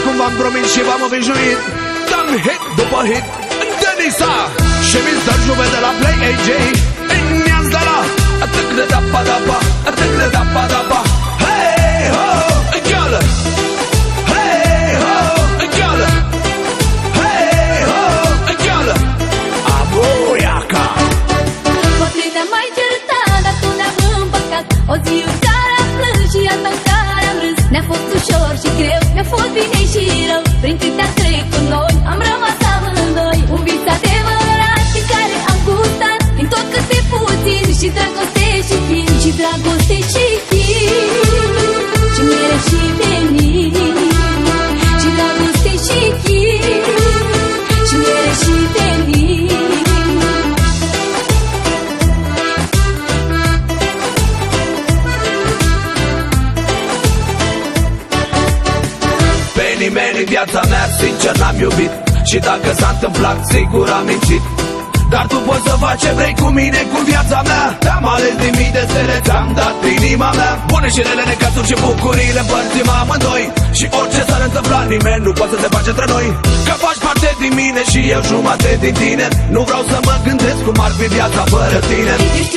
cum v-am promis și v-am obișnuit. Dăm hit după hit, Denisa și Mr. Juve de la Play AJ, Inias de la atât de dapa, atât de dapa. Hey ho, girl, hey ho, girl, hey ho, girl, abuiaca. Poate ne-am mai certat, dar tu ne-am împăcat. O zi în care am plâns și alta în care am râs. Ne-a fost ușor și greu, ne-a fost bine și rău. Prin câte-a trecut noi, am rămas amândoi. Un vis adevărat în care am gustat din tot cât e puțin. Și dragoste și chin, și dragoste și chin, și mere și venin. Și dragoste și chin, și mere și venin. Pe nimeni în viața mea, sincer, n-am iubit. Și dacă s-a întâmplat, sigur am mințit. Dar tu poți să faci ce vrei cu mine, cu viața mea. Te-am ales din mii de stele, ți-am dat inima mea. Bune și rele, necazuri și bucuriile împărțim amândoi. Și orice s-ar întâmpla, nimeni nu poate să te face între noi. Că faci parte din mine și eu jumate din tine. Nu vreau să mă gândesc cum ar fi viața fără tine. Ești